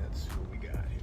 Let's see what we got here.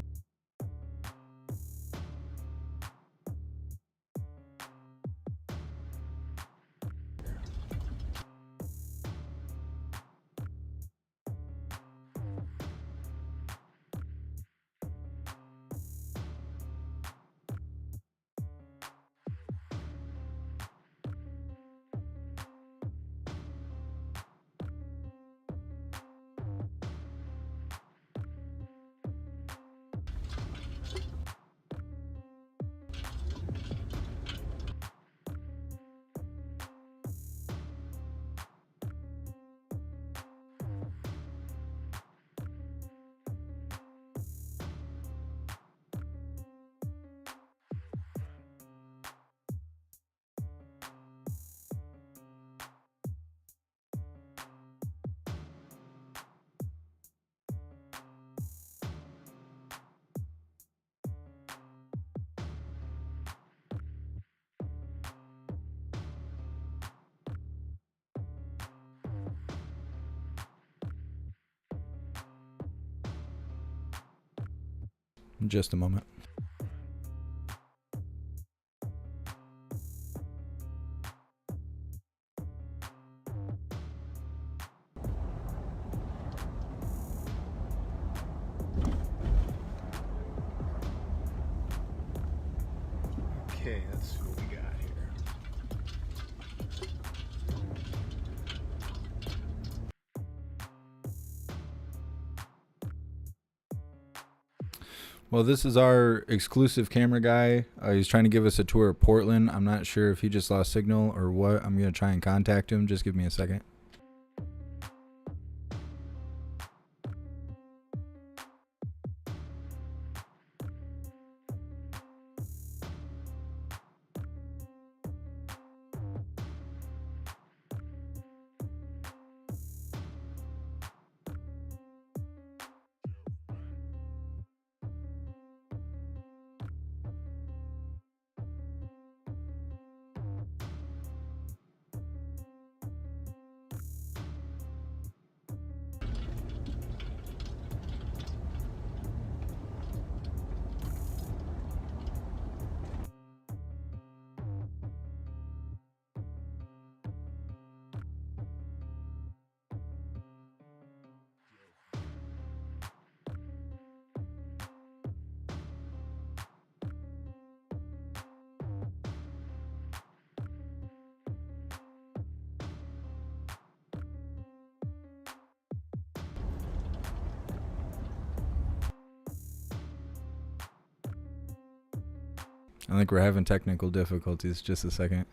Just a moment. Okay, let's see what we got here. Well, this is our exclusive camera guy. He's trying to give us a tour of Portland. I'm not sure if he just lost signal or what. I'm going to try and contact him. Just give me a second. I think we're having technical difficulties. Just a second.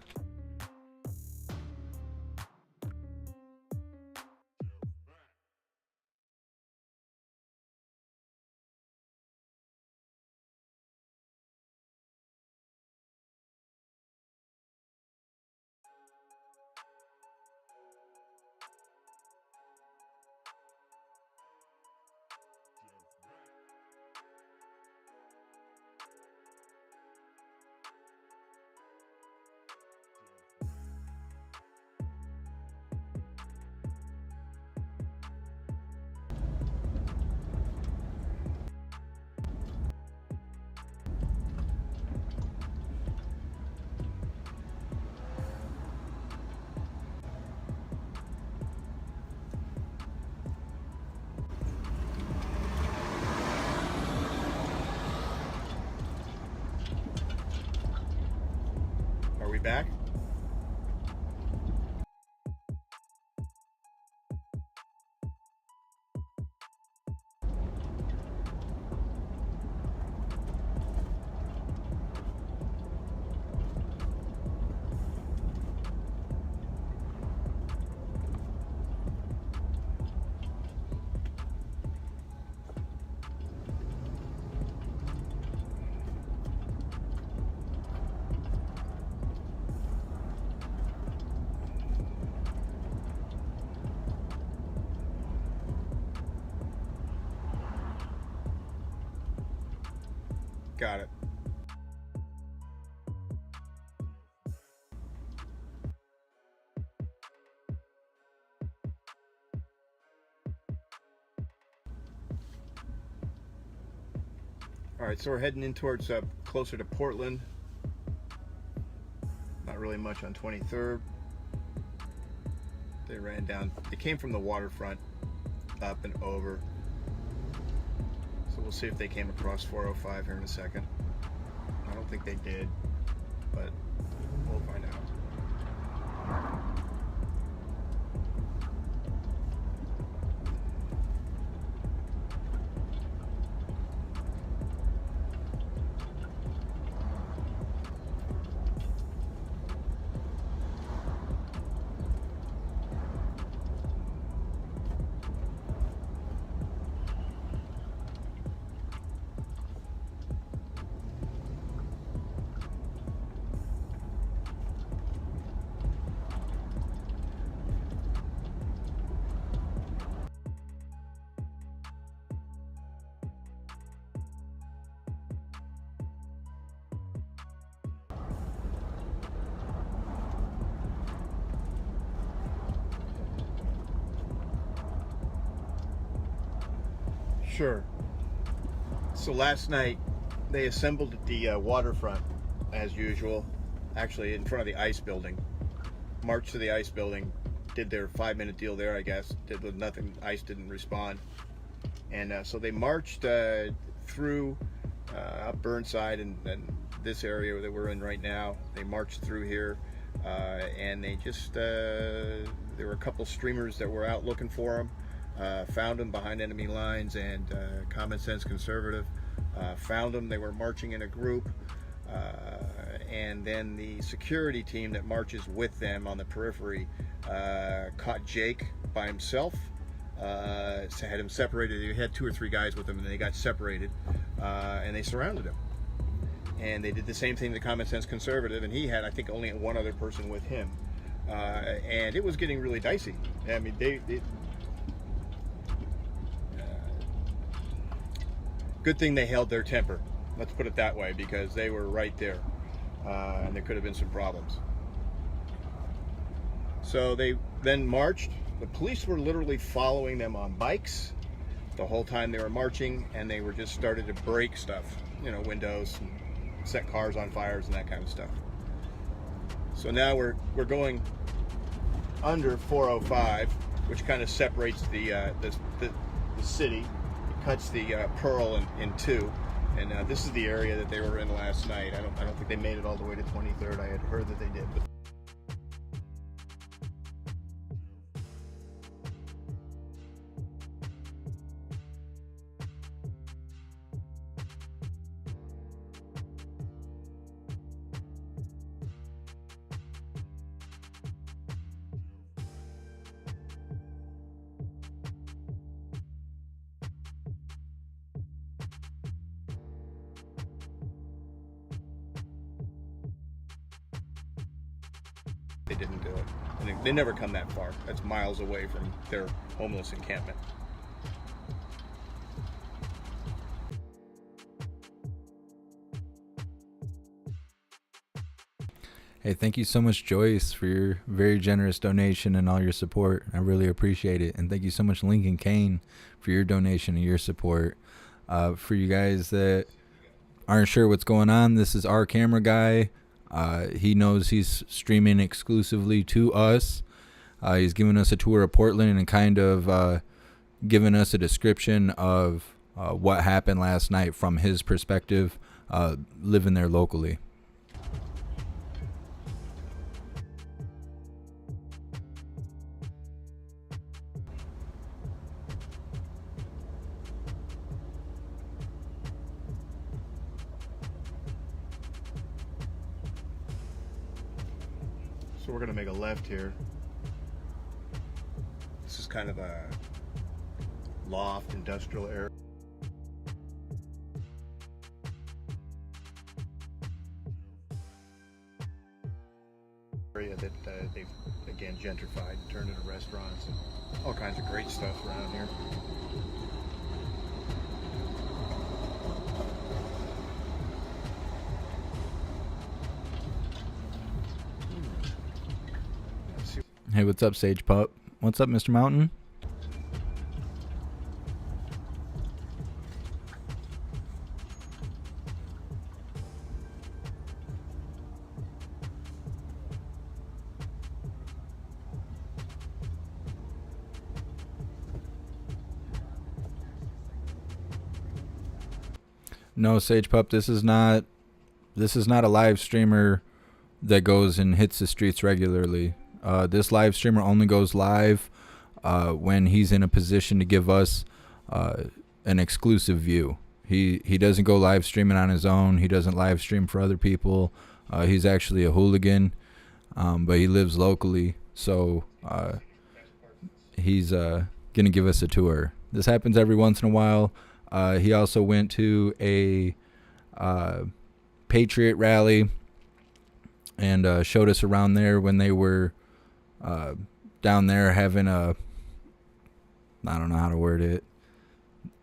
Are we back? Got it. All right, so we're heading in towards closer to Portland. Not really much on 23rd. They ran down. They came from the waterfront up and over. So we'll see if they came across 405 here in a second. I don't think they did, but we'll find out. Sure. So last night they assembled at the waterfront as usual, actually in front of the ice building. Marched to the ice building, did their 5-minute deal there, I guess. Did with nothing. Ice didn't respond, and so they marched through up Burnside and this area that we're in right now. They marched through here, and they just there were a couple streamers that were out looking for them. Found them behind enemy lines, and Common Sense Conservative found them. They were marching in a group, and then the security team that marches with them on the periphery caught Jake by himself, had him separated. They had 2 or 3 guys with them, and they got separated, and they surrounded him. And they did the same thing to Common Sense Conservative, and he had, I think, only one other person with him, and it was getting really dicey. I mean, good thing they held their temper, let's put it that way, because they were right there, and there could have been some problems. So they then marched. The police were literally following them on bikes the whole time they were marching, and they were just started to break stuff, you know, windows, and set cars on fires and that kind of stuff. So now we're going under 405, which kind of separates the city. Cuts the Pearl in two, and this is the area that they were in last night. I don't think they made it all the way to 23rd. I had heard that they did, but they didn't do it. And they never come that far. That's miles away from their homeless encampment. Hey, thank you so much, Joyce, for your very generous donation and all your support. I really appreciate it. And thank you so much, Lincoln Kane, for your donation and your support. For you guys that aren't sure what's going on, this is our camera guy. He knows he's streaming exclusively to us. He's giving us a tour of Portland and kind of giving us a description of what happened last night from his perspective, living there locally. So we're gonna make a left here. This is kind of a loft industrial area. That they've again gentrified and turned into restaurants and all kinds of great stuff around here. Hey, what's up, Sage Pup? What's up, Mr. Mountain? No, Sage Pup, this is not a live streamer that goes and hits the streets regularly. This live streamer only goes live when he's in a position to give us an exclusive view. He doesn't go live streaming on his own. He doesn't live stream for other people. He's actually a hooligan, but he lives locally, so he's gonna give us a tour. This happens every once in a while. He also went to a Patriot rally and showed us around there when they were down there having a, I don't know how to word it,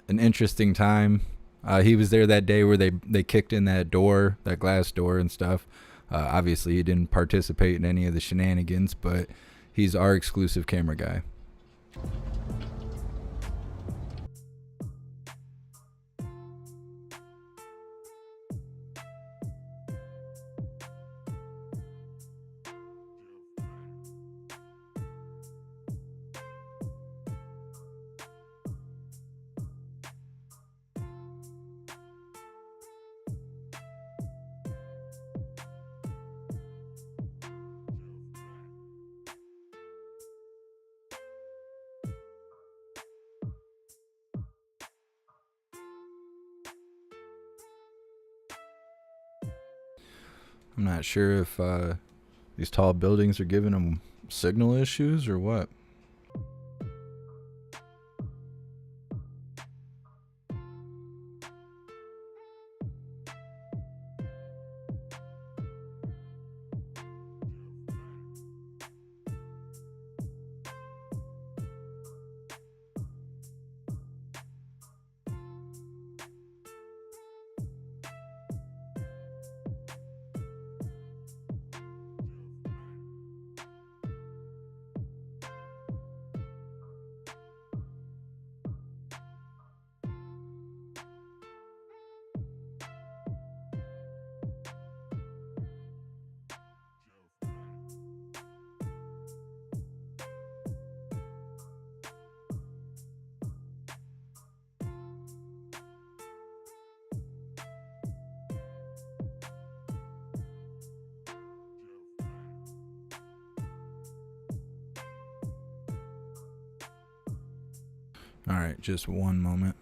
an interesting time. He was there that day where they kicked in that door, that glass door and stuff. Obviously, he didn't participate in any of the shenanigans, but he's our exclusive camera guy. I'm not sure if these tall buildings are giving them signal issues or what. All right, just one moment.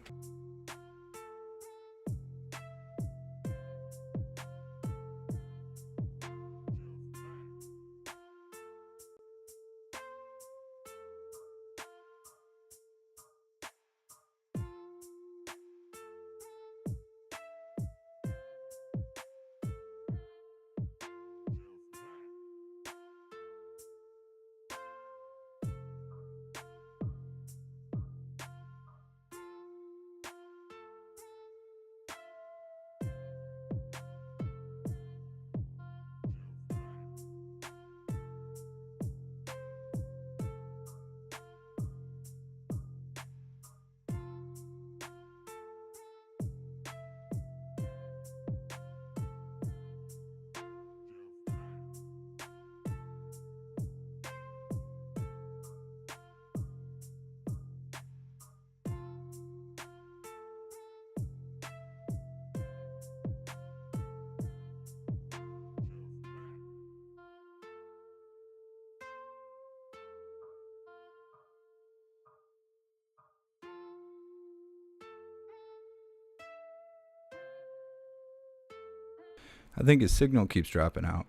I think his signal keeps dropping out.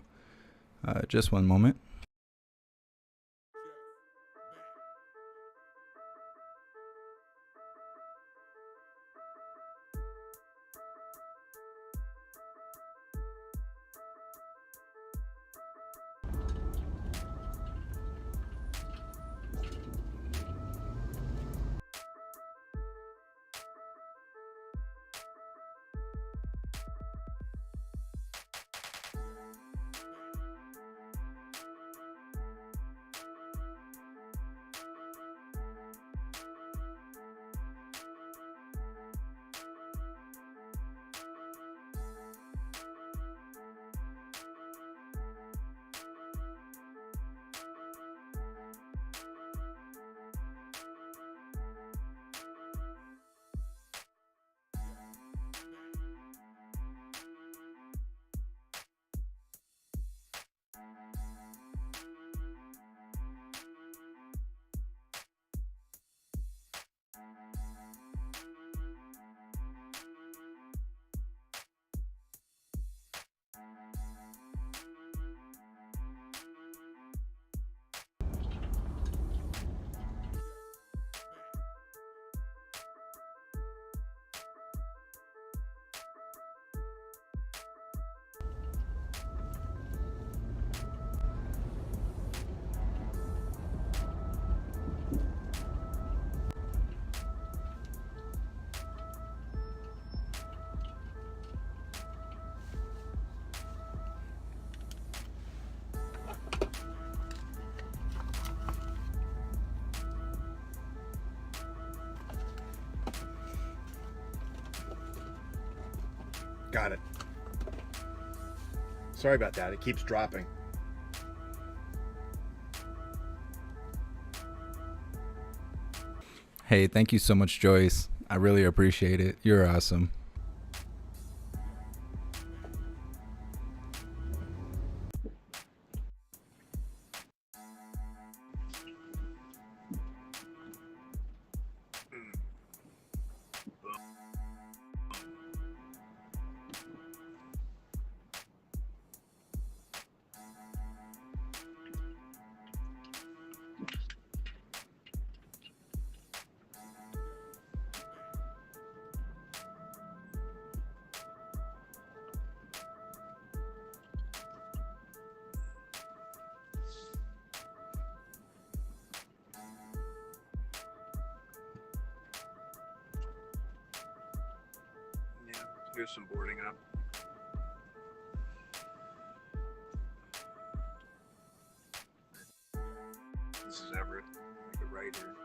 Just one moment. Got it. Sorry about that. It keeps dropping. Hey, thank you so much, Joyce. I really appreciate it. You're awesome. Here's some boarding up. This is Everett, the right here.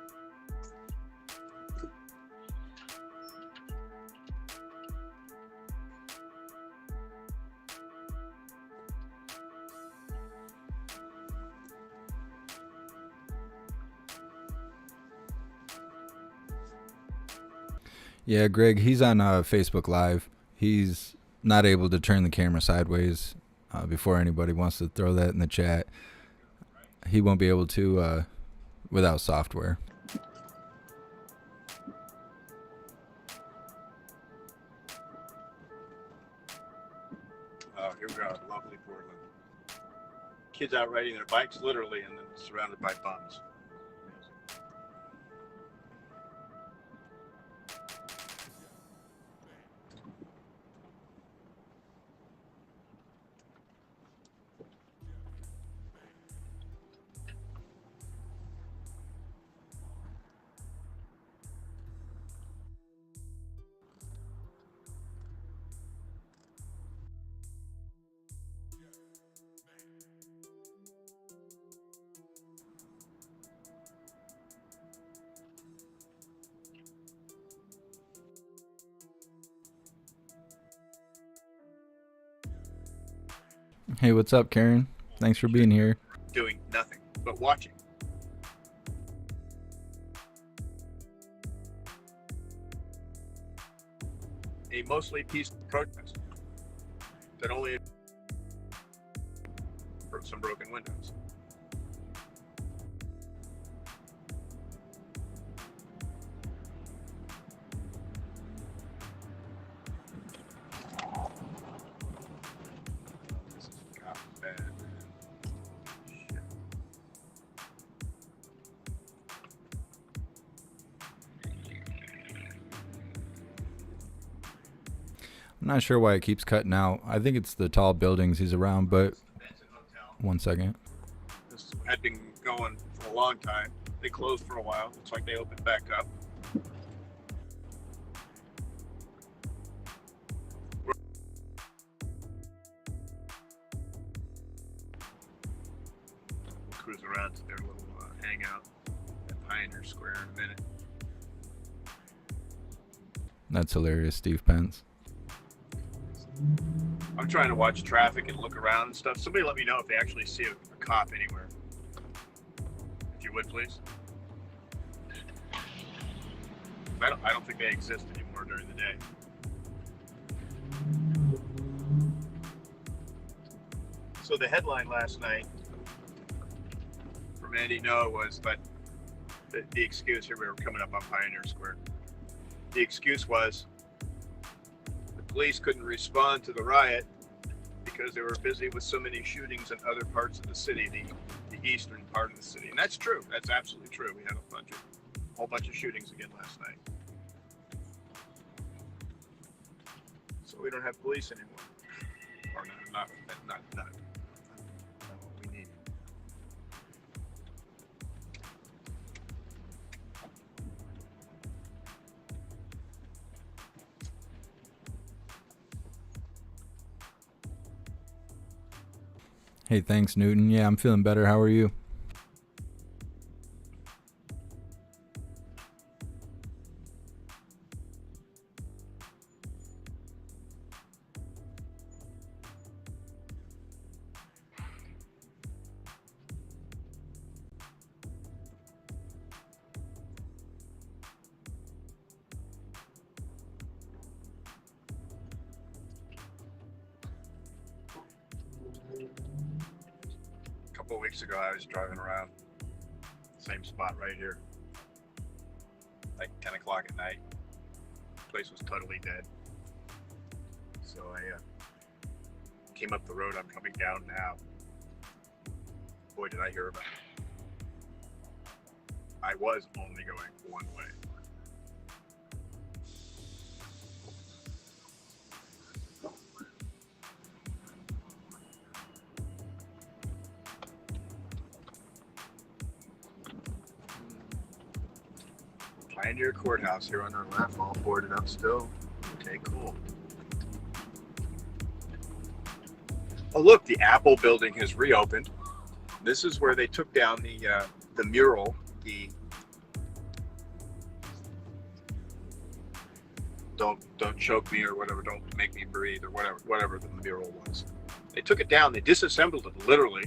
Yeah, Greg, he's on Facebook Live. He's not able to turn the camera sideways. Before anybody wants to throw that in the chat, he won't be able to without software. Oh, here we go. Lovely Portland. Kids out riding their bikes, literally, and then surrounded by bums. Hey, what's up, Karen? Thanks for being here. Doing nothing but watching. A mostly peaceful protest that only broke some broken windows. This has got bad. Shit. I'm not sure why it keeps cutting out. I think it's the tall buildings he's around, but one second. This had been going for a long time. They closed for a while. Looks like they opened back up. Cruise around to their little hangout at Pioneer Square in a minute. That's hilarious, Steve Pence. I'm trying to watch traffic and look around and stuff. Somebody let me know if they actually see a cop anywhere. If you would, please. I don't think they exist anymore during the day. So the headline last night from Andy Noah was that the excuse, here we were coming up on Pioneer Square. The excuse was the police couldn't respond to the riot because they were busy with so many shootings in other parts of the city, the eastern part of the city. And that's true. That's absolutely true. We had a whole bunch of shootings again last night. So we don't have police anymore. Or not what we need. Hey, thanks, Newton. Yeah, I'm feeling better. How are you? couple of weeks ago, I was driving around, same spot right here, like 10 o'clock at night. The place was totally dead. So I came up the road I'm coming down now. Boy, did I hear about it. I was only going one way. Pioneer Courthouse here on our left, all boarded up still. Okay, cool. Oh look, the Apple building has reopened. This is where they took down the mural, the don't choke me or whatever, don't make me breathe or whatever the mural was. They took it down, they disassembled it literally.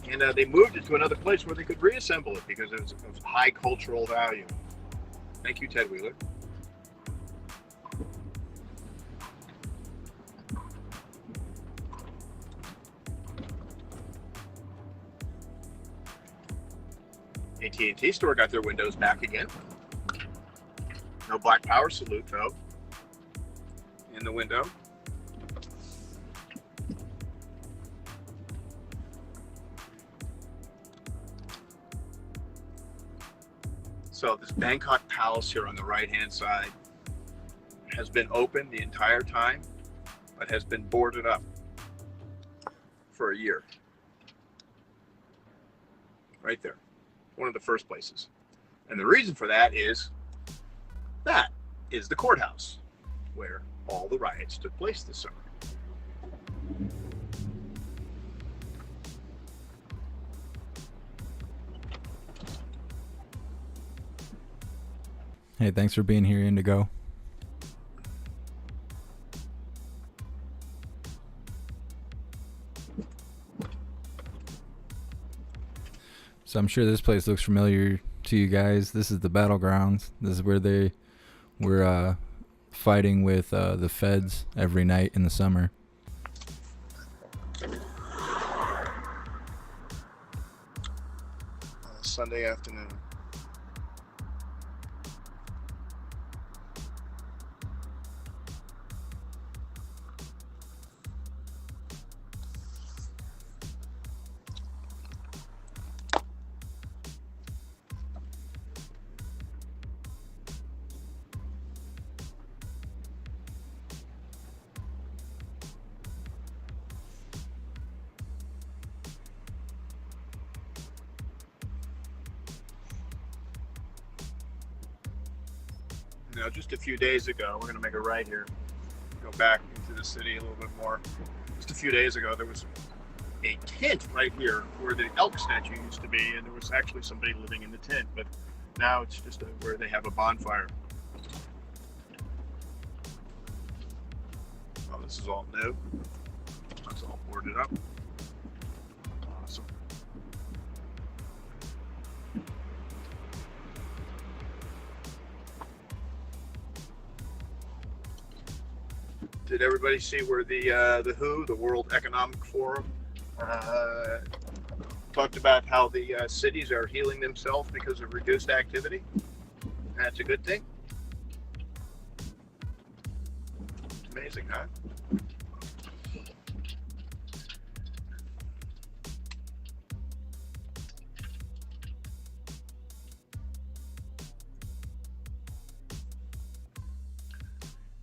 And they moved it to another place where they could reassemble it because it was of high cultural value. Thank you, Ted Wheeler. AT&T store got their windows back again. No Black Power salute though in the window. So this Bangkok Palace here on the right-hand side has been open the entire time, but has been boarded up for a year. Right there. One of the first places. And the reason for that is the courthouse where all the riots took place this summer. Hey, thanks for being here, Indigo. So I'm sure this place looks familiar to you guys. This is the battlegrounds. This is where they were fighting with the feds every night in the summer. Sunday afternoon. Now, just a few days ago, we're going to make a right here, go back into the city a little bit more. Just a few days ago, there was a tent right here where the elk statue used to be, and there was actually somebody living in the tent, but now it's just where they have a bonfire. Oh, this is all new. It's all boarded up. Awesome. Did everybody see where the WHO, the World Economic Forum, talked about how the cities are healing themselves because of reduced activity? That's a good thing. It's amazing, huh?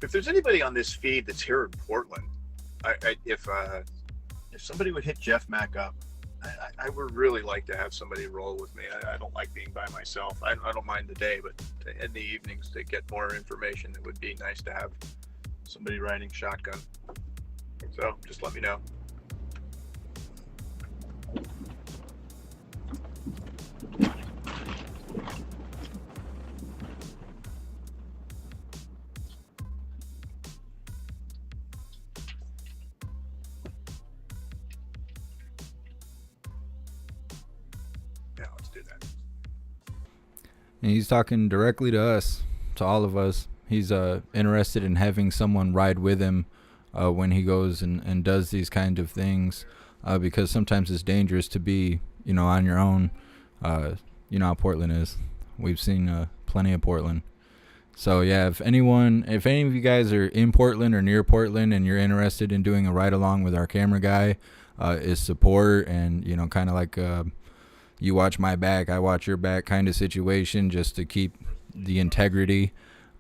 If there's anybody on this feed that's here in Portland, if somebody would hit Jeff Mac up, I would really like to have somebody roll with me. I don't like being by myself. I don't mind the day, but in the evenings to get more information, it would be nice to have somebody riding shotgun. So just let me know. And he's talking directly to us, to all of us. He's interested in having someone ride with him when he goes and does these kind of things, because sometimes it's dangerous to be, on your own. You know how Portland is. We've seen plenty of Portland. So yeah, if any of you guys are in Portland or near Portland and you're interested in doing a ride along with our camera guy, is support and kind of like you watch my back, I watch your back kind of situation, just to keep the integrity.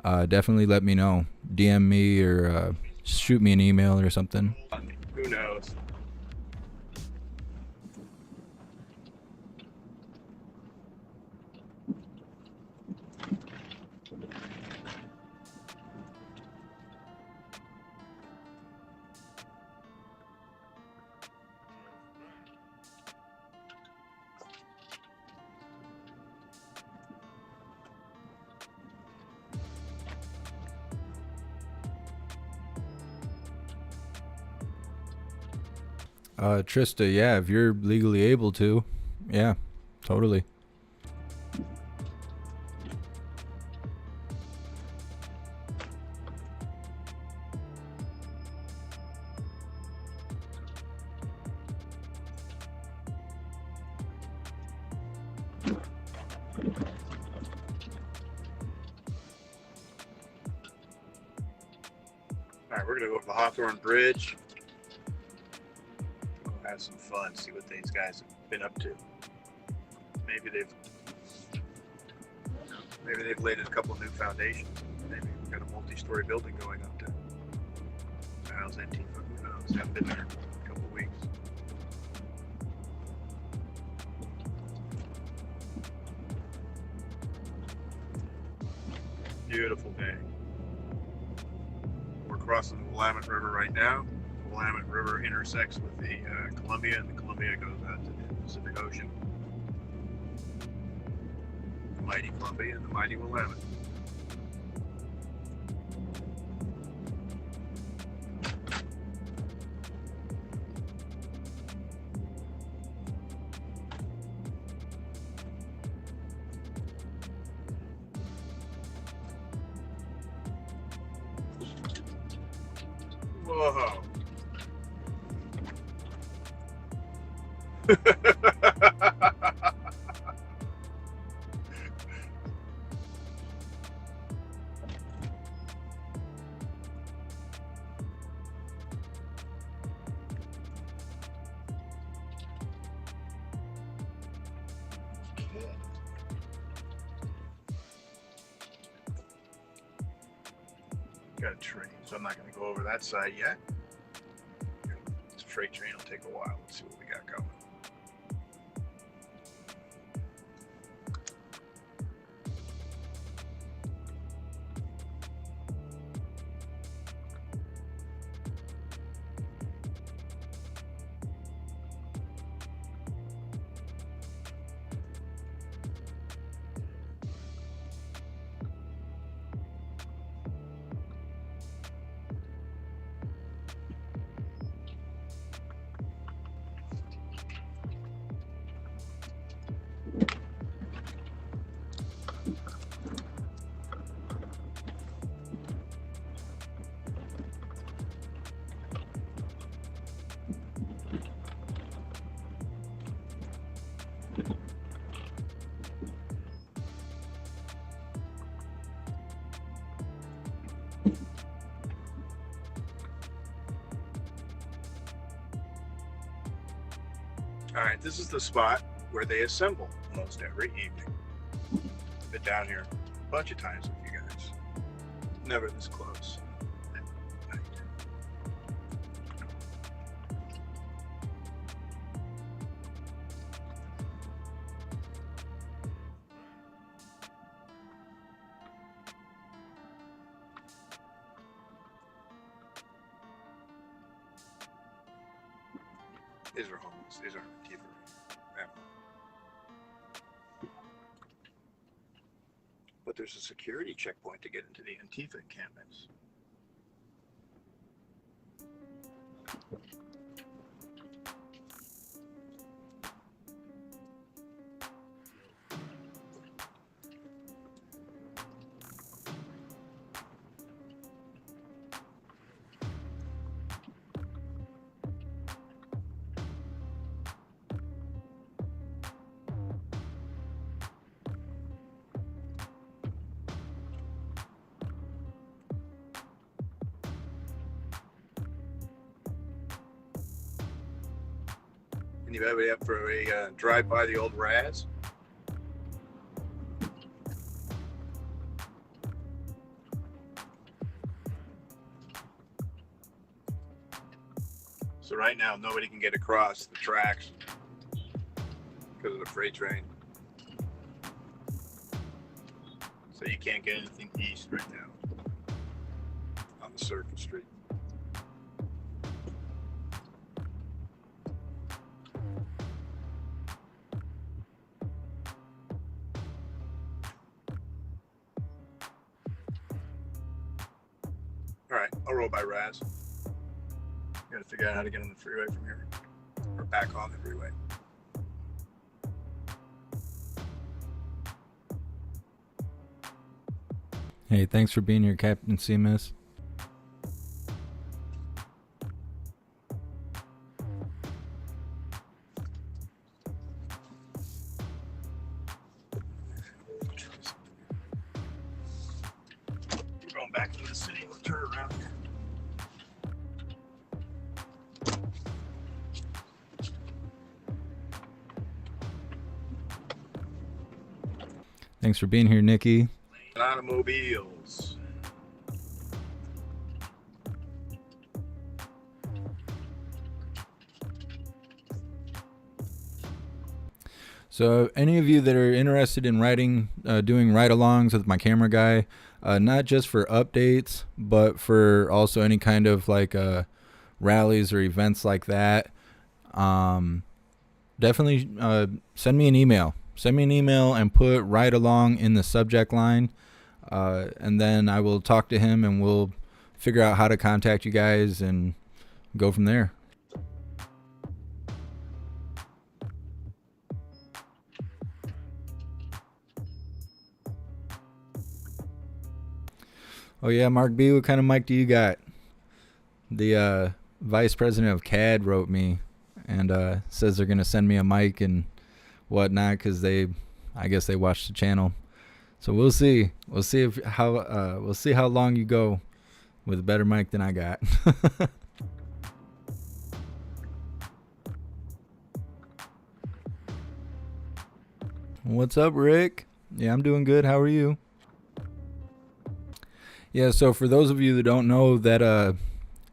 Definitely let me know. DM me or shoot me an email or something. Who knows? Trista, yeah, if you're legally able to, yeah, totally. All right, we're gonna go over the Hawthorne Bridge. We'll have some fun, see what these guys have been up to. Maybe they've laid a couple of new foundations. Maybe we've got a multi-story building going up there. How's Antifa? Who knows? Haven't been there in a couple of weeks. Beautiful day. We're crossing the Willamette River right now. The Willamette River intersects with the Columbia, and the Columbia goes out to the Pacific Ocean. The mighty Columbia and the mighty Willamette. Whoa. Got a train, so I'm not going to go over that side yet. This freight train will take a while. Let's see what we got going. All right, this is the spot where they assemble almost every evening. I've been down here a bunch of times with you guys. Never this close. At night. These are homeless. These aren't Antifa. But there's a security checkpoint to get into the Antifa encampments. Anybody up for a drive by the old Raz? So right now, nobody can get across the tracks because of the freight train. So you can't get anything east right now on the Circuit Street. All right, I'll roll by Raz. Gotta figure out how to get on the freeway from here, or back on the freeway. Hey, thanks for being here, Captain Seamus. We're going back into the city. We'll turn around. Thanks for being here, Nikki. Automobiles. So any of you that are interested in doing ride-alongs with my camera guy, not just for updates, but for also any kind of like rallies or events like that, definitely send me an email. Send me an email and put ride-along in the subject line, and then I will talk to him and we'll figure out how to contact you guys and go from there. Oh yeah, Mark B, what kind of mic do you got? The vice president of CAD wrote me and says they're gonna send me a mic and whatnot because I guess they watched the channel. So we'll see. We'll see how long you go with a better mic than I got. What's up, Rick? Yeah, I'm doing good. How are you? Yeah, so for those of you that don't know, that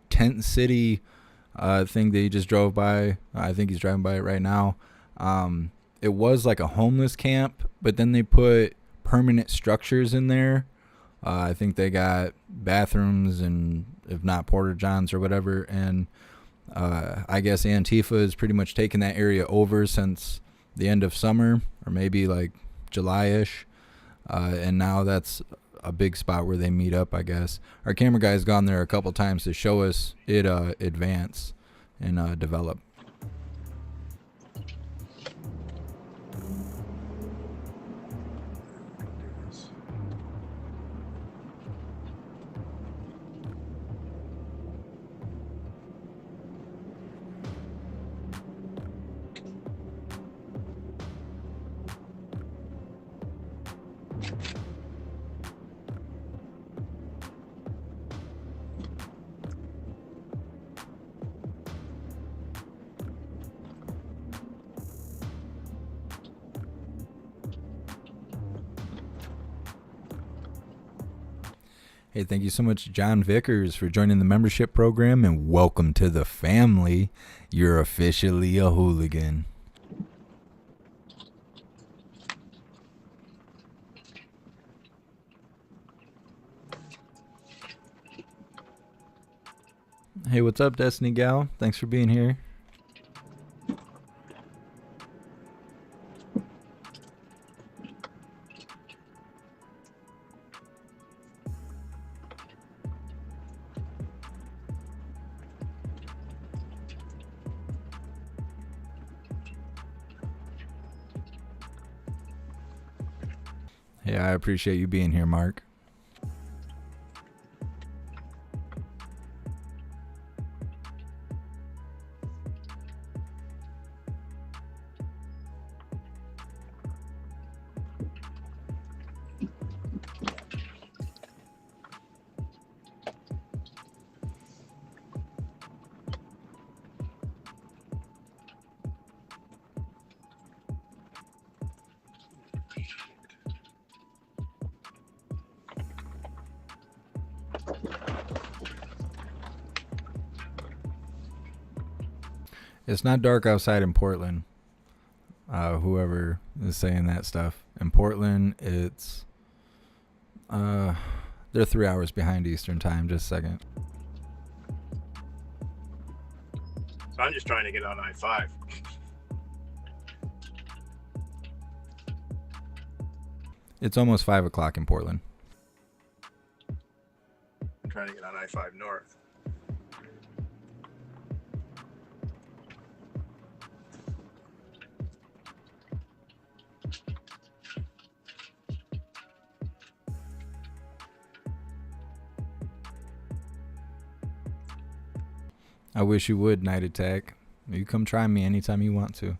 tent city thing that he just drove by, I think he's driving by it right now, it was like a homeless camp, but then they put permanent structures in there. I think they got bathrooms and if not porta johns or whatever, and I guess Antifa has pretty much taken that area over since the end of summer or maybe like July-ish, and now that's a big spot where they meet up, I guess. Our camera guy's gone there a couple times to show us it advance and develop. Hey, thank you so much, John Vickers, for joining the membership program, and welcome to the family. You're officially a hooligan. Hey, what's up, Destiny Gal? Thanks for being here. Yeah, I appreciate you being here, Mark. It's not dark outside in Portland. Whoever is saying that stuff. In Portland, it's they're 3 hours behind Eastern time. Just a second. So I'm just trying to get on I-5. It's almost 5 o'clock in Portland. I'm trying to get on I-5 north. I wish you would, Night Attack. You come try me anytime you want to.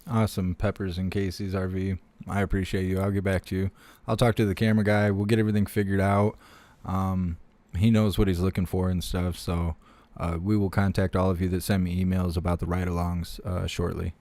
Awesome, Peppers and Casey's RV. I appreciate you. I'll get back to you. I'll talk to the camera guy. We'll get everything figured out. He knows what he's looking for and stuff. So we will contact all of you that send me emails about the ride-alongs shortly.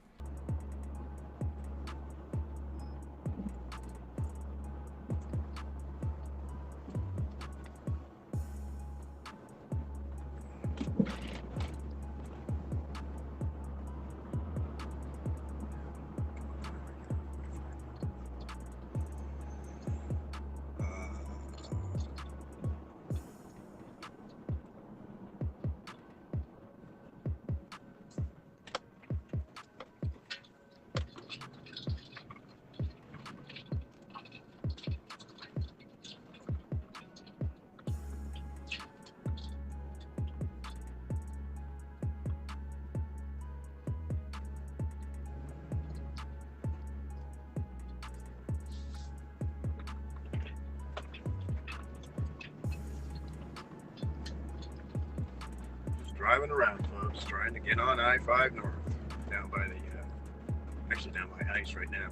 Driving around, folks, trying to get on I-5 north, down by the, actually down by ice right now.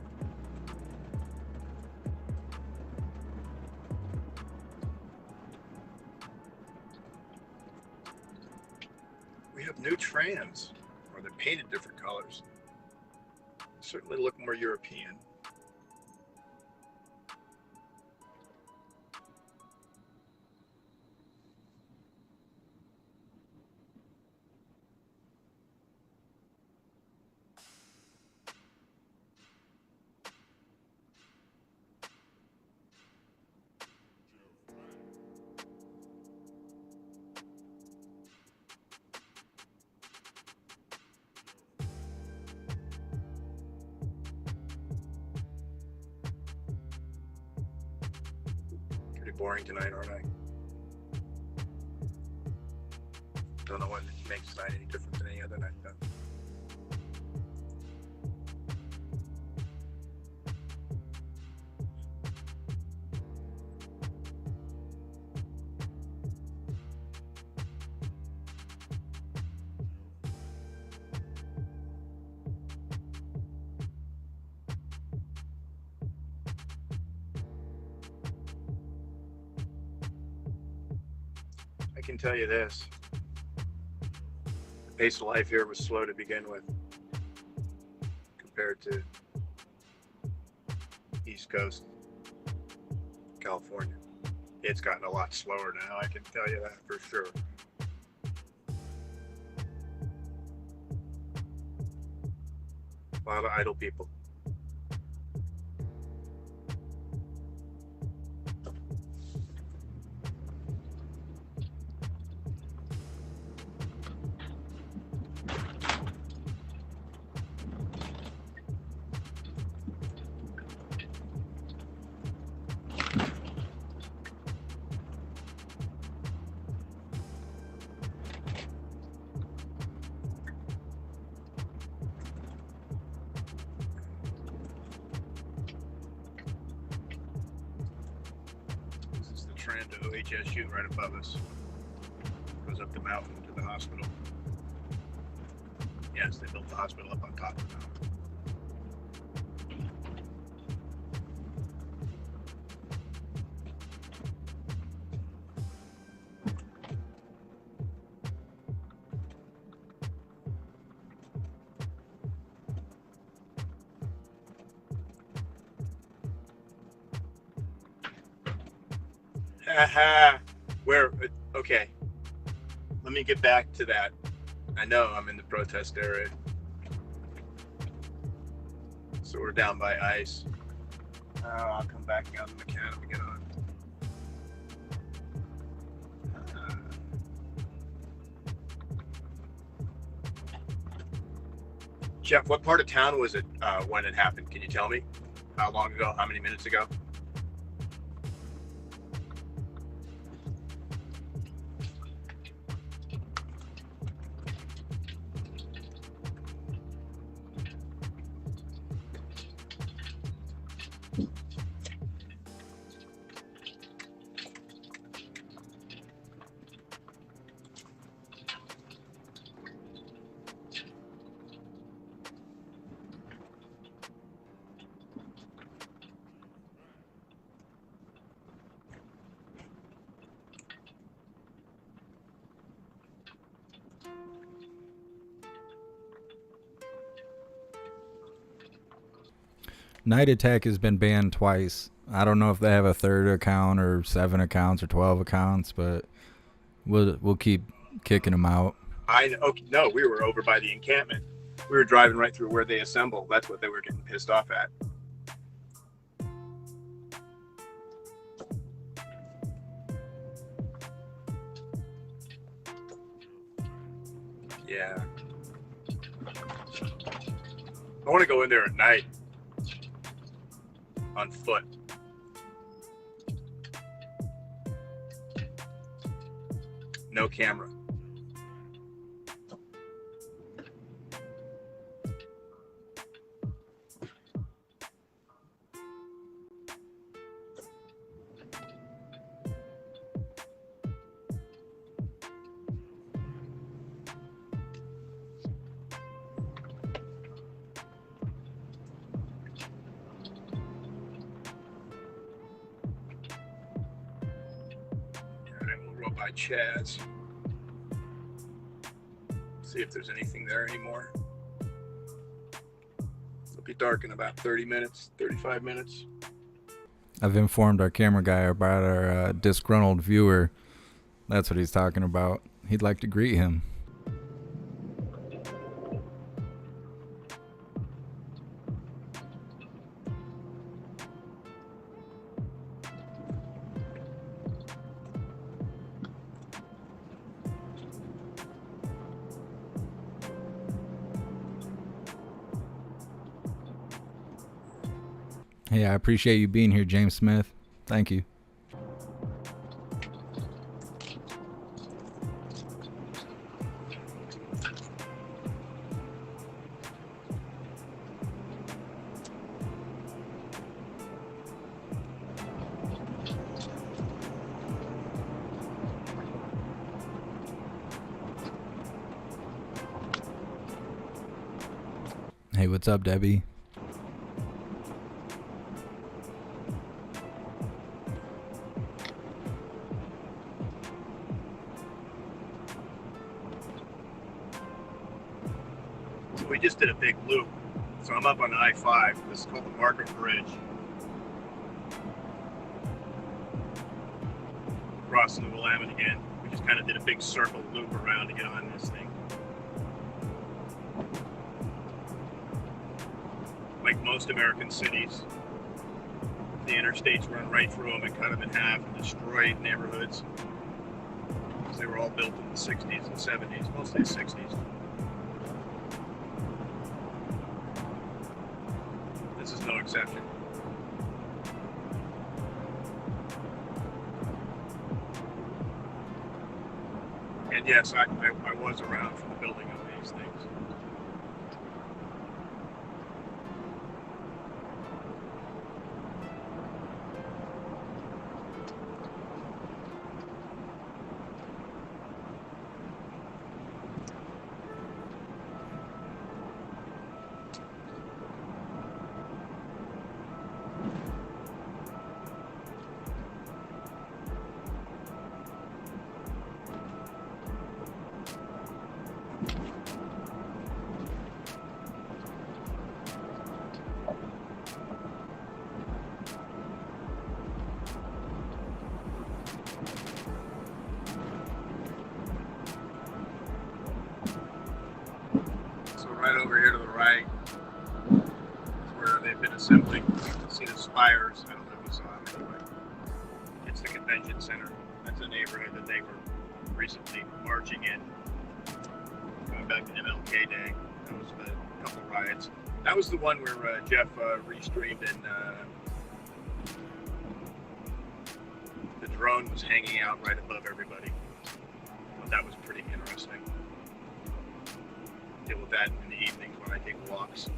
We have new trams, or they're painted different colors. Certainly look more European. Pretty boring tonight, aren't I? Don't know what makes tonight any different than any other night, though. I can tell you this, the pace of life here was slow to begin with compared to East Coast California. It's gotten a lot slower now, I can tell you that for sure. A lot of idle people. Trando HSU right above us. Goes up the mountain to the hospital. Yes, they built the hospital up on top of the mountain. Where? Okay. Let me get back to that. I know I'm in the protest area. So we're down by ice. I'll come back down to Macadam and get on. Jeff, what part of town was it when it happened? Can you tell me? How long ago? How many minutes ago? Night Attack has been banned twice. I don't know if they have a third account or 7 accounts or 12 accounts, but we'll keep kicking them out. Okay, no, we were over by the encampment. We were driving right through where they assemble. That's what they were getting pissed off at. Yeah. I want to go in there at night. On foot. No camera. By Chaz. See if there's anything there anymore. It'll be dark in about 30 minutes, 35 minutes. I've informed our camera guy about our disgruntled viewer. That's what he's talking about. He'd like to greet him. Hey, I appreciate you being here, James Smith. Thank you. Hey, what's up, Debbie? We just did a big loop. So I'm up on I-5. This is called the Markham Bridge. Crossing the Willamette again. We just kind of did a big circle loop around to get on this thing. Like most American cities, the interstates run right through them and cut them in half and destroy neighborhoods. Because they were all built in the 60s and 70s, mostly the 60s. This is no exception. And yes, I was around for the building of these things. assembling. You can see the spires. I don't know if you saw them anyway. It's the convention center. That's a neighborhood that they were recently marching in. Going back to MLK Day. That was the couple riots. That was the one where Jeff restreamed and the drone was hanging out right above everybody. Well, that was pretty interesting. Deal with that in the evenings when I take walks.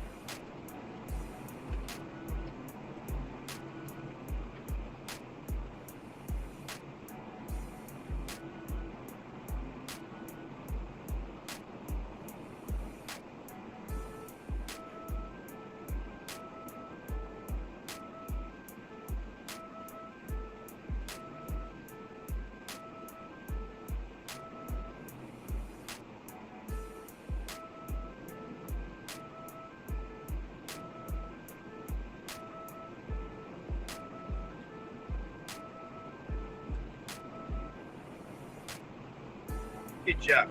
Hey Jeff,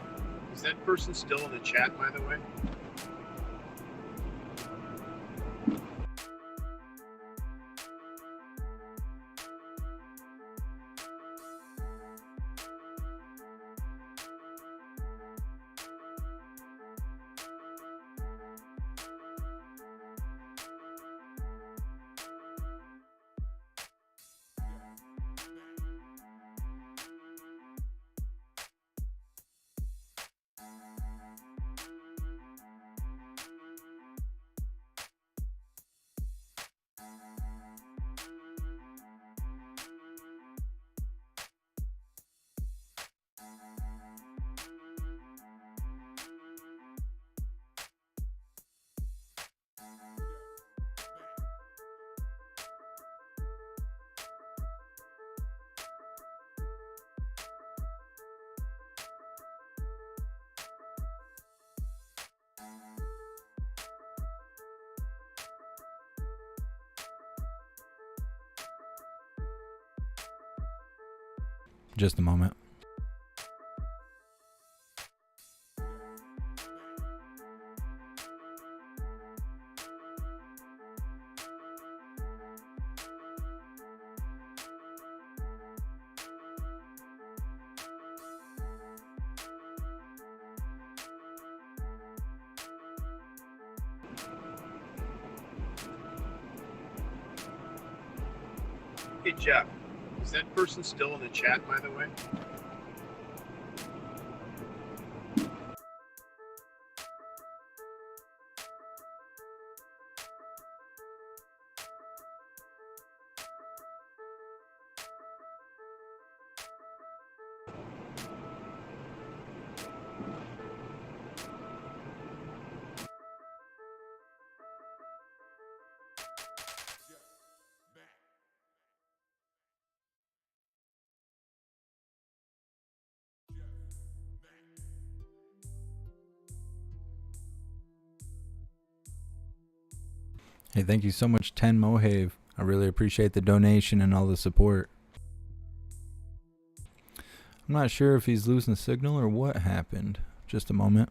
is that person still in the chat, by the way? Just a moment. Hey Jeff, is that person still in the chat, by the way? Hey, thank you so much, 10 Mohave. I really appreciate the donation and all the support. I'm not sure if he's losing signal or what happened. Just a moment.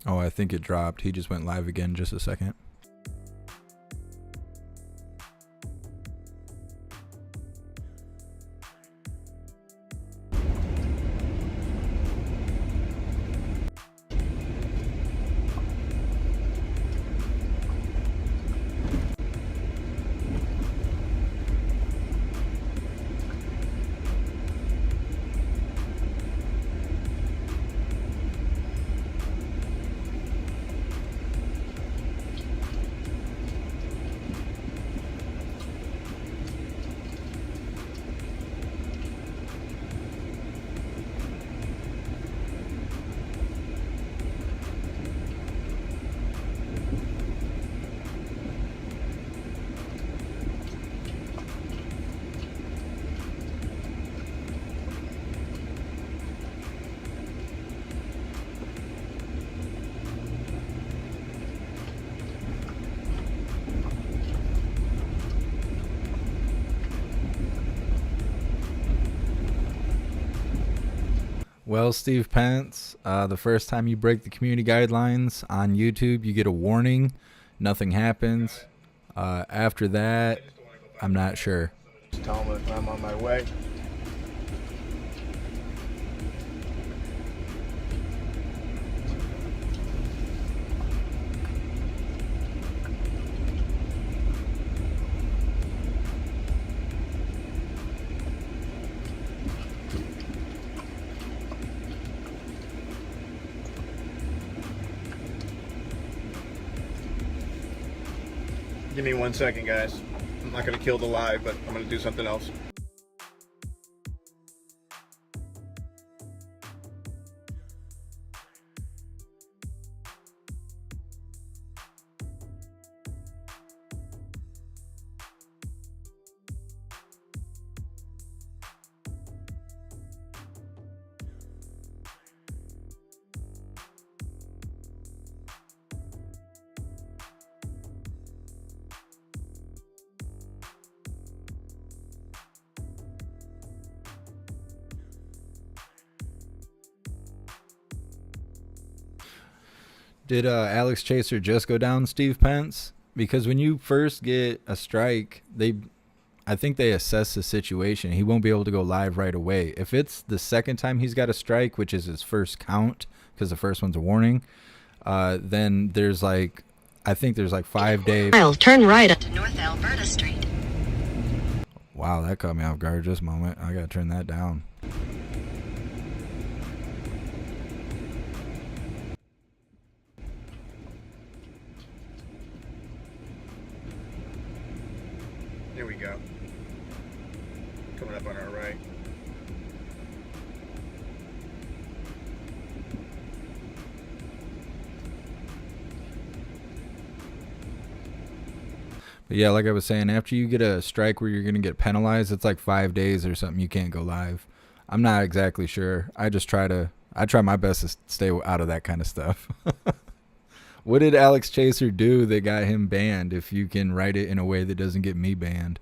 Oh, I think it dropped. He just went live again. Just a second. Well, Steve Pence, the first time you break the community guidelines on YouTube, you get a warning. Nothing happens. After that, I'm not sure. Just tell them if I'm on my way. Give me 1 second, guys. I'm not going to kill the live, but I'm going to do something else. Did Alex Chaser just go down, Steve Pence? Because when you first get a strike, I think they assess the situation. He won't be able to go live right away. If it's the second time he's got a strike, which is his first count, because the first one's a warning, then there's like, I think there's like 5 days. I'll turn right onto North Alberta Street. Wow, that caught me off guard just a moment. I gotta turn that down. Here we go. Coming up on our right. But yeah, like I was saying, after you get a strike where you're going to get penalized, it's like 5 days or something. You can't go live. I'm not exactly sure. I try my best to stay out of that kind of stuff. What did Alex Chaser do that got him banned if you can write it in a way that doesn't get me banned?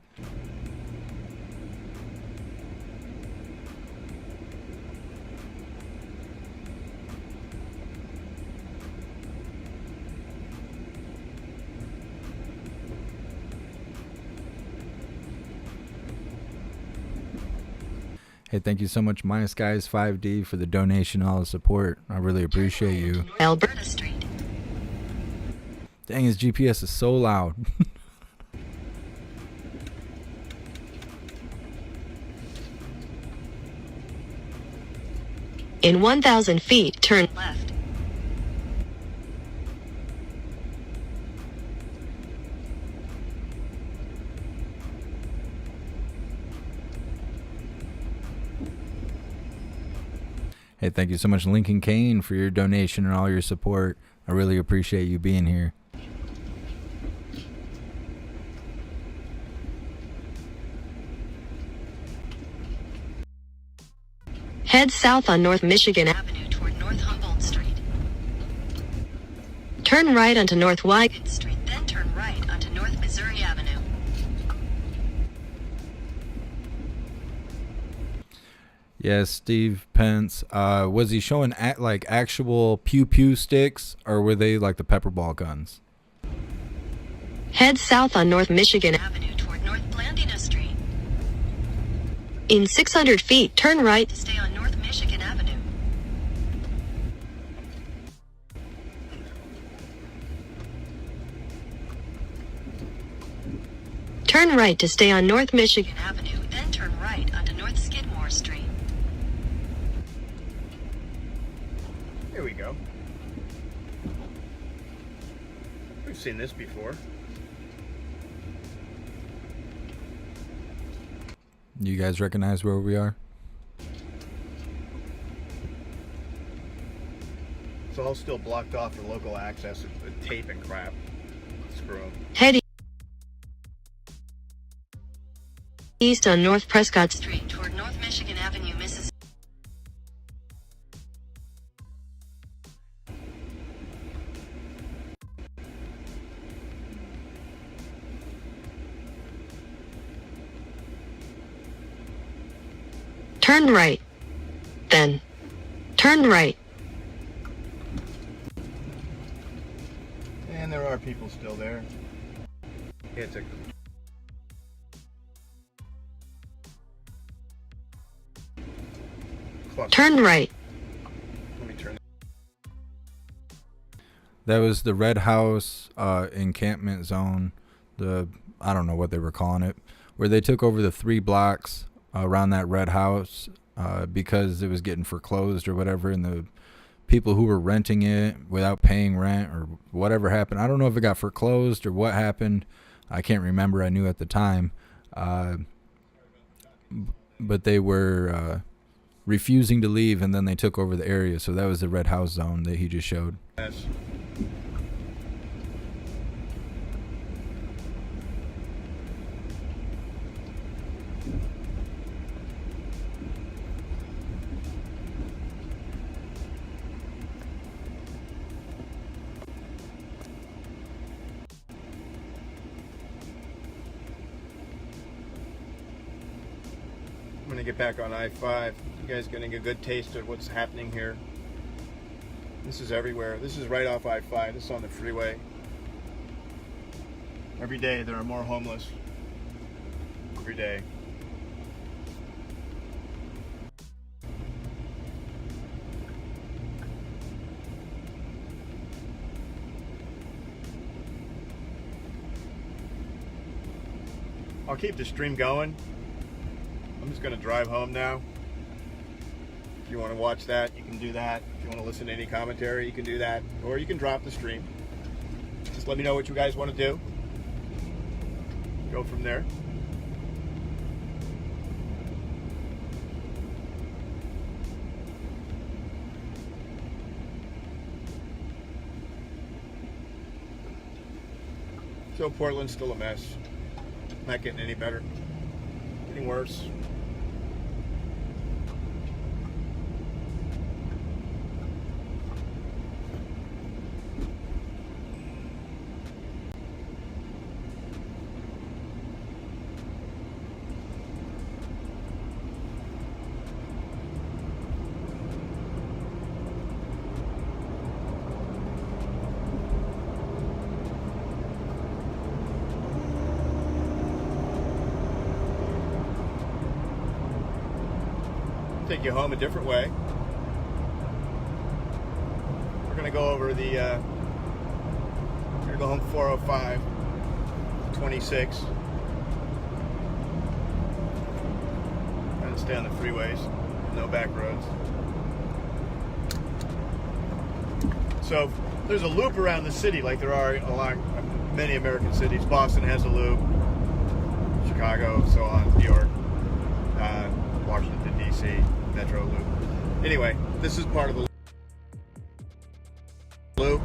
Hey, thank you so much, Minus Guys 5D, for the donation and all the support. I really appreciate you. Alberta Street. Dang, his GPS is so loud. In 1,000 feet, turn left. Hey, thank you so much, Lincoln Kane, for your donation and all your support. I really appreciate you being here. Head south on North Michigan Avenue toward North Humboldt Street. Turn right onto North Wygan Street, then turn right onto North Missouri Avenue. Yes, Steve Pence. Was he showing like actual pew-pew sticks, or were they like the pepper ball guns? Head south on North Michigan Avenue toward North Blandina Street. In 600 feet, turn right to stay on North Michigan Avenue. Turn right to stay on North Michigan Avenue, then turn right onto North Skidmore Street. Here we go. We've seen this before. You guys recognize where we are? It's all still blocked off for local access with tape and crap. Screw 'em. Head east on North Prescott Street toward North Michigan Avenue, Mississippi. Turn right, then Turn right. And there are people still there. It's a cluster. Turn right. Let me turn. That was the Red House encampment zone. I don't know what they were calling it, where they took over the 3 blocks around that Red House because it was getting foreclosed or whatever, and the people who were renting it without paying rent or whatever happened. I don't know if it got foreclosed or what happened. I can't remember. I knew at the time. But they were refusing to leave, and then they took over the area. So that was the Red House zone that he just showed. Yes. I'm gonna get back on I-5. You guys getting a good taste of what's happening here. This is everywhere. This is right off I-5. This is on the freeway. Every day there are more homeless. Every day. I'll keep the stream going. I'm just going to drive home now. If you want to watch that, you can do that. If you want to listen to any commentary, you can do that. Or you can drop the stream. Just let me know what you guys want to do. Go from there. So Portland's still a mess. Not getting any better. Getting worse. Take you home a different way. We're gonna go over the we're gonna go home 405 26. Trying to stay on the freeways, no back roads. So there's a loop around the city like there are along many American cities. Boston has a loop, Chicago, so on, New York, Washington D.C. Metro loop. Anyway, this is part of the loop.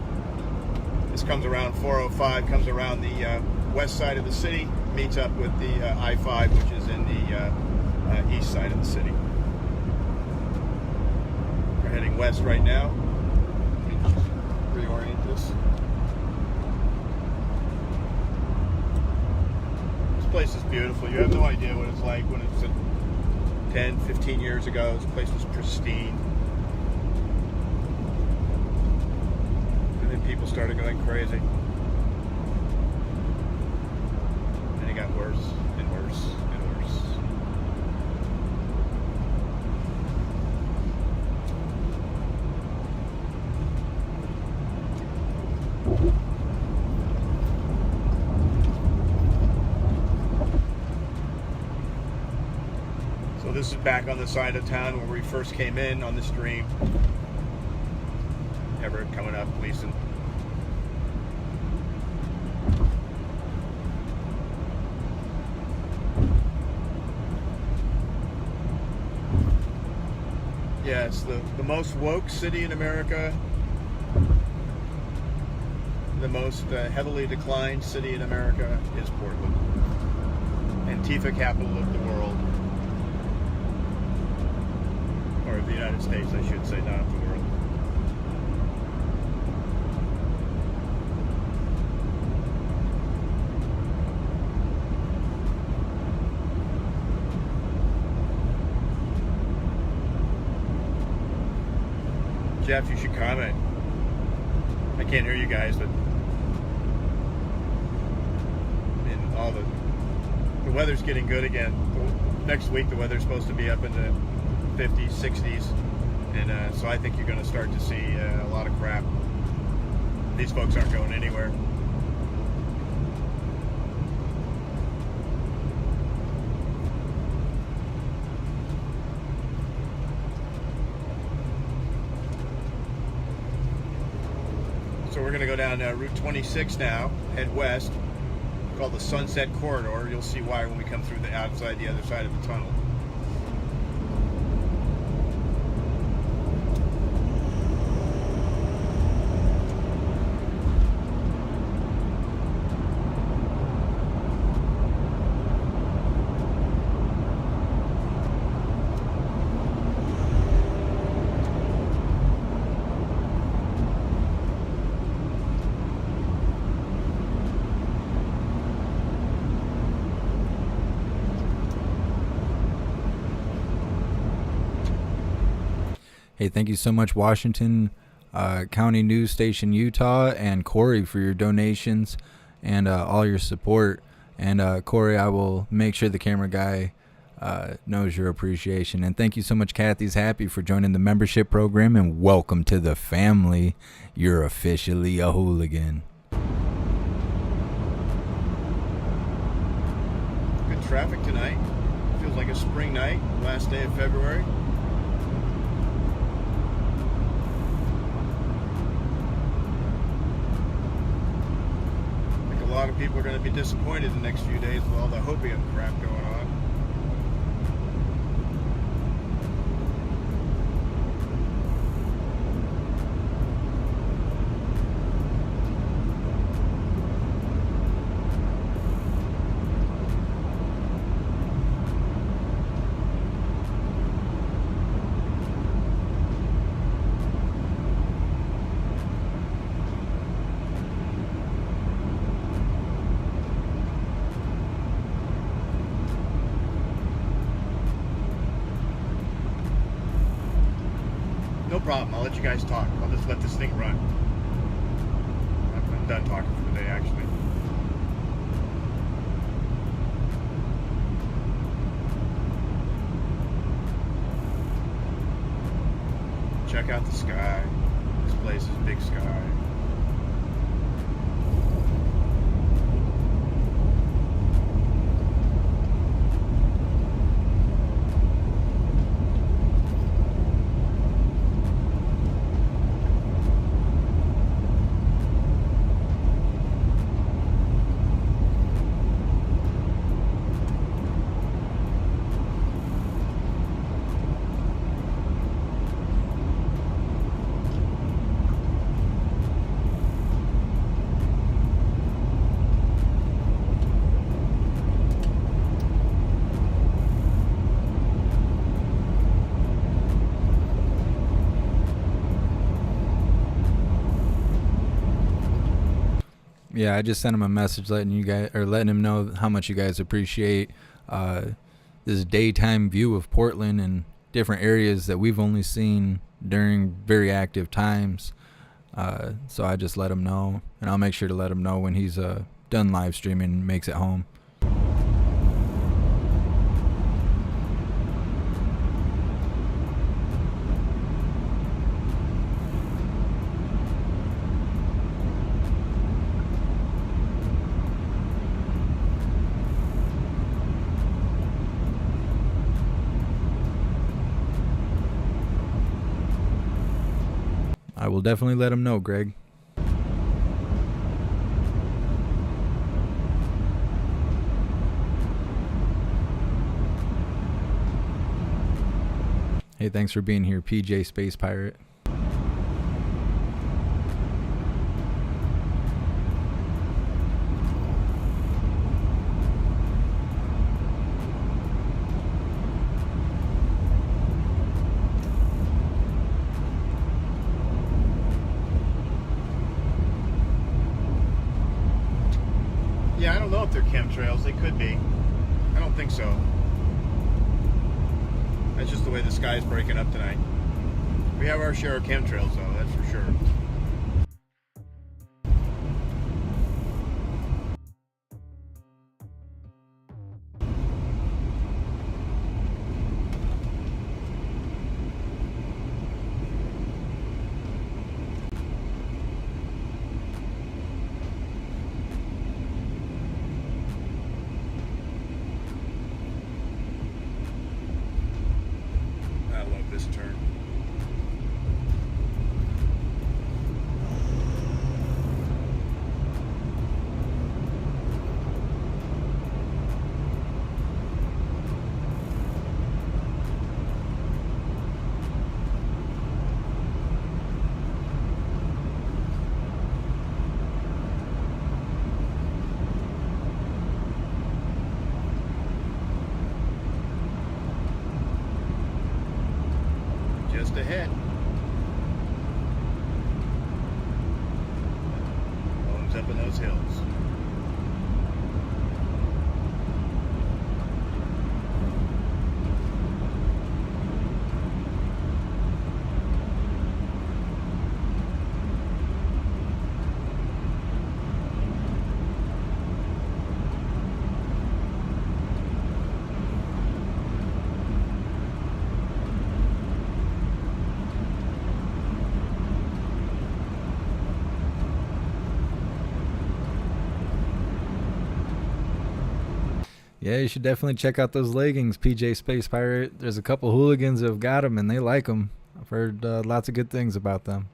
This comes around 405, comes around the west side of the city, meets up with the I-5, which is in the east side of the city. We're heading west right now. Let me just reorient this. This place is beautiful. You have no idea what it's like when it's 10, 15 years ago. This place was pristine. And then people started going crazy. And it got worse and worse and worse. So this is back on the side of town where we first came in on the stream. Everett coming up, Gleason. Yeah, it's the most woke city in America. The most heavily declined city in America is Portland. Antifa capital of the world. Or of the United States, I should say, not of the world. Jeff, you should comment. I can't hear you guys, but in all the weather's getting good again. Next week the weather's supposed to be up in the 50s, 60s, and so I think you're going to start to see a lot of crap. These folks aren't going anywhere. So we're going to go down Route 26 now, head west, called the Sunset Corridor. You'll see why when we come through the outside, the other side of the tunnel. Hey, thank you so much, Washington County News Station, Utah, and Corey for your donations and all your support. And Corey, I will make sure the camera guy knows your appreciation. And thank you so much, Kathy's Happy, for joining the membership program, and welcome to the family. You're officially a hooligan. Good traffic tonight. Feels like a spring night, last day of February. A lot of people are going to be disappointed the next few days with all the Hooligan crap going on. No problem. I'll let you guys talk. I'll just let this thing run. I'm done talking for the day, actually. Check out the sky. This place is big sky. Yeah, I just sent him a message letting him know how much you guys appreciate this daytime view of Portland and different areas that we've only seen during very active times. So I just let him know, and I'll make sure to let him know when he's done live streaming and makes it home. I will definitely let him know, Greg. Hey, thanks for being here, PJ Space Pirate. Yeah, I don't know if they're chemtrails. They could be. I don't think so. That's just the way the sky's breaking up tonight. We have our share of chemtrails, though, that's for sure. I love this turn. Just ahead. Homes up in those hills. Yeah, you should definitely check out those leggings, PJ Space Pirate. There's a couple hooligans who have got them, and they like them. I've heard lots of good things about them.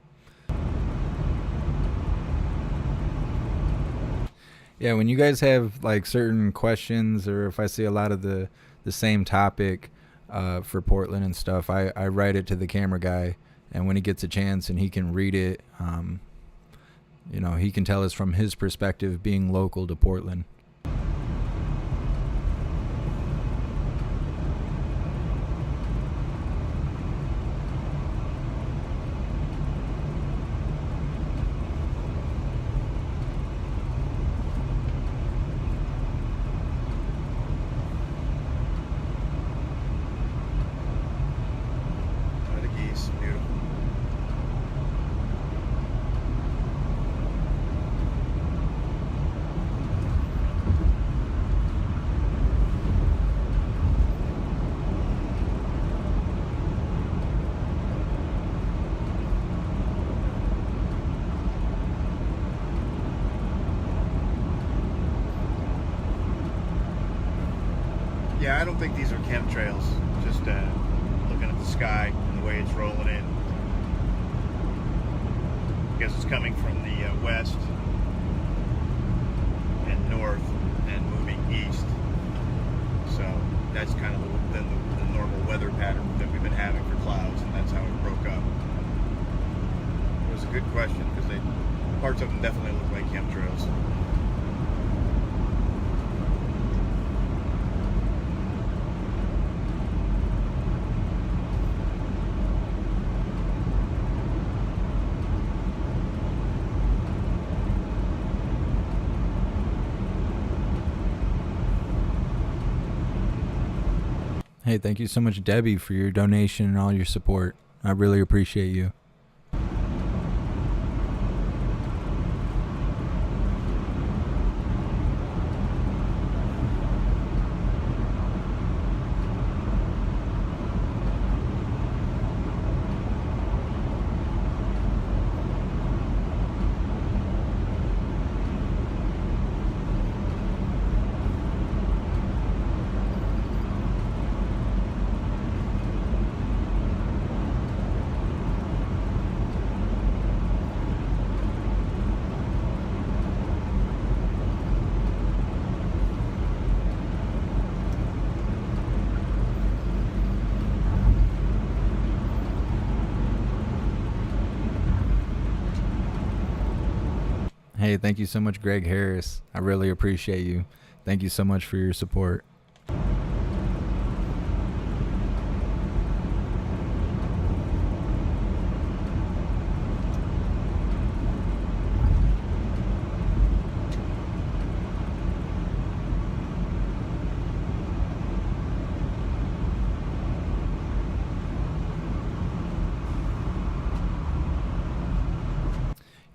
Yeah, when you guys have like certain questions, or if I see a lot of the same topic for Portland and stuff, I write it to the camera guy, and when he gets a chance and he can read it, you know, he can tell us from his perspective being local to Portland. Yeah, I don't think these are chemtrails. Just looking at the sky and the way it's rolling in. I guess it's coming from the west and north and moving east. So that's kind of the normal weather pattern that we've been having for clouds, and that's how it broke up. It was a good question because parts of them definitely look like chemtrails. Hey, thank you so much, Debbie, for your donation and all your support. I really appreciate you. Hey, thank you so much, Greg Harris. I really appreciate you. Thank you so much for your support.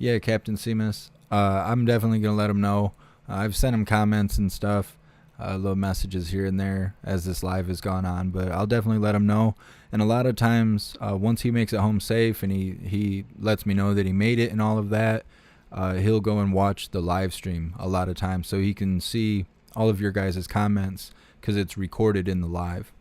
Yeah, Captain Seamus. I'm definitely going to let him know. I've sent him comments and stuff, little messages here and there as this live has gone on, but I'll definitely let him know. And a lot of times, once he makes it home safe and he lets me know that he made it and all of that, he'll go and watch the live stream a lot of times so he can see all of your guys' comments because it's recorded in the live.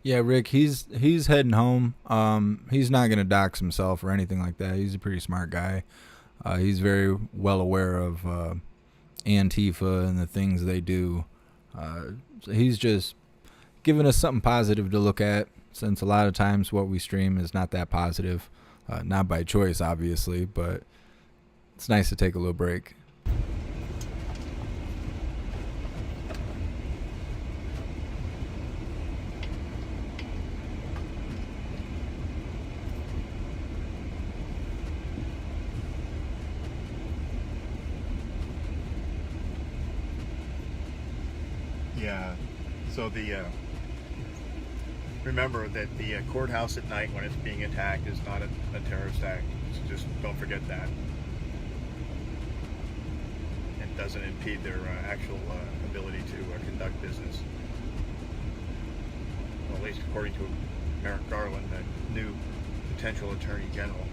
Yeah, Rick, he's heading home. He's not going to dox himself or anything like that. He's a pretty smart guy. He's very well aware of Antifa and the things they do. So he's just giving us something positive to look at, since a lot of times what we stream is not that positive. Not by choice, obviously, but it's nice to take a little break. Yeah. So remember that the courthouse at night when it's being attacked is not a terrorist act. So just don't forget that. It doesn't impede their actual ability to conduct business. Well, at least according to Merrick Garland, the new potential Attorney General.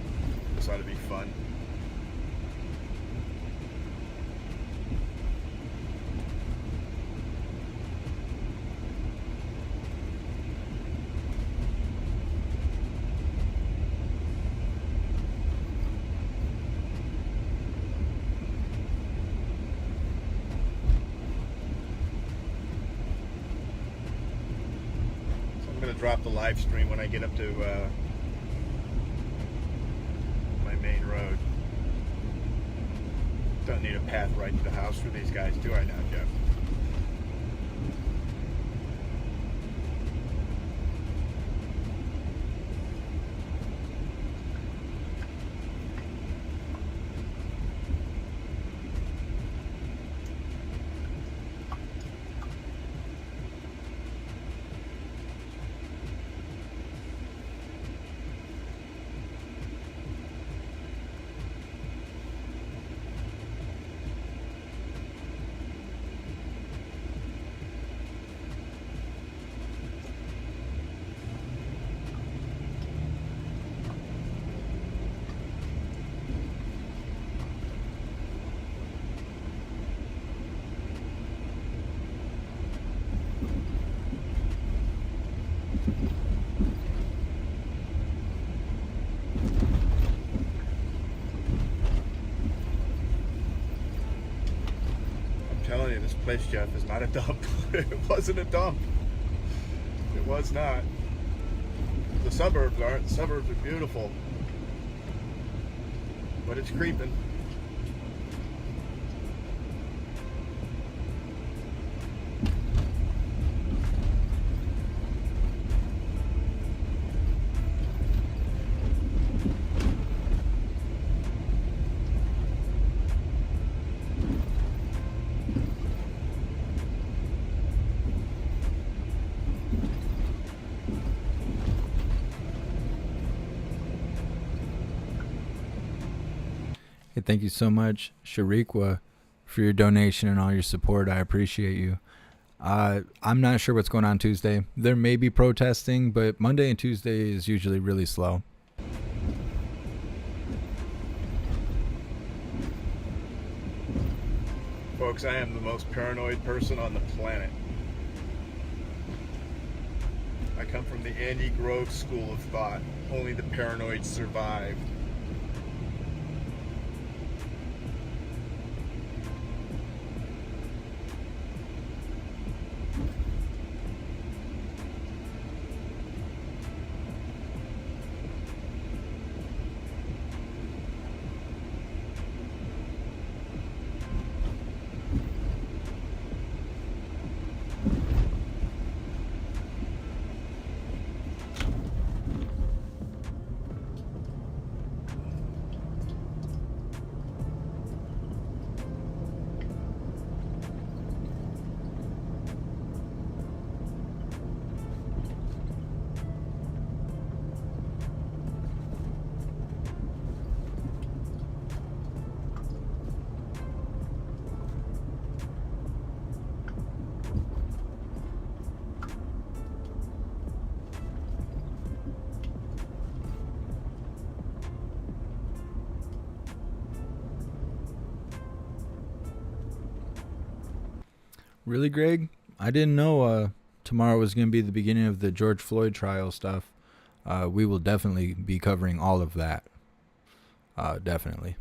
This ought to be fun. I'm going to drop the live stream when I get up to my main road. Don't need a path right to the house for these guys, do I now, Jeff? I'm telling you, this place, Jeff, is not a dump. It wasn't a dump. It was not. The suburbs aren't. The suburbs are beautiful. But it's creeping. Hey, thank you so much, Shariqua, for your donation and all your support. I appreciate you. I'm not sure what's going on Tuesday. There may be protesting, but Monday and Tuesday is usually really slow. Folks, I am the most paranoid person on the planet. I come from the Andy Grove school of thought. Only the paranoid survive. Really, Greg? I didn't know tomorrow was going to be the beginning of the George Floyd trial stuff. We will definitely be covering all of that. Definitely.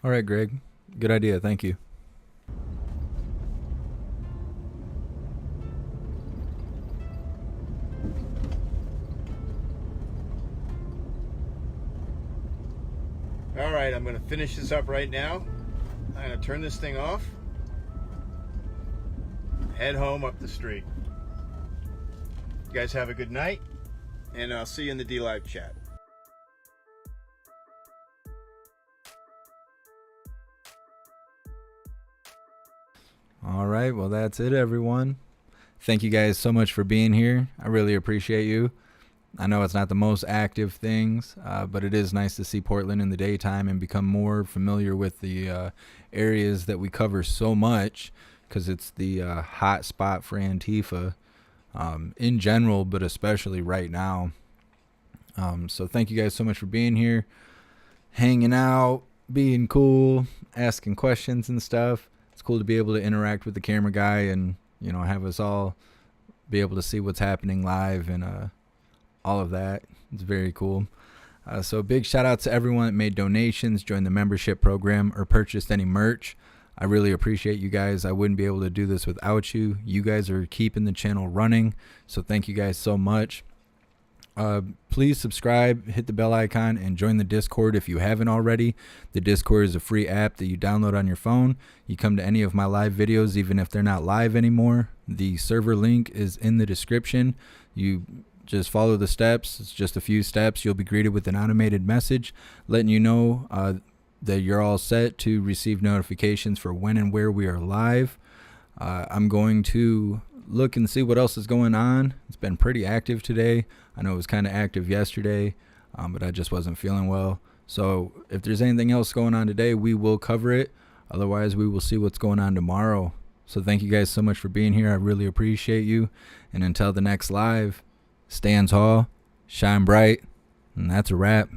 All right, Greg. Good idea. Thank you. All right, I'm going to finish this up right now. I'm going to turn this thing off. Head home up the street. You guys have a good night, and I'll see you in the D-Live chat. All right. Well, that's it, everyone. Thank you guys so much for being here. I really appreciate you. I know it's not the most active things, but it is nice to see Portland in the daytime and become more familiar with the areas that we cover so much, because it's the hot spot for Antifa in general, but especially right now. So thank you guys so much for being here, hanging out, being cool, asking questions and stuff. It's cool to be able to interact with the camera guy and, you know, have us all be able to see what's happening live and all of that. It's very cool. So big shout out to everyone that made donations, joined the membership program, or purchased any merch. I really appreciate you guys. I wouldn't be able to do this without you. You guys are keeping the channel running. So thank you guys so much. Please subscribe, hit the bell icon, and join the Discord if you haven't already. The Discord is a free app that you download on your phone. You come to any of my live videos, even if they're not live anymore. The server link is in the description. You just follow the steps. It's just a few steps. You'll be greeted with an automated message letting you know that you're all set to receive notifications for when and where we are live. I'm going to look and see what else is going on. It's been pretty active today. I know it was kind of active yesterday, but I just wasn't feeling well. So if there's anything else going on today, we will cover it. Otherwise, we will see what's going on tomorrow. So thank you guys so much for being here. I really appreciate you. And until the next live, stand tall, shine bright, and that's a wrap.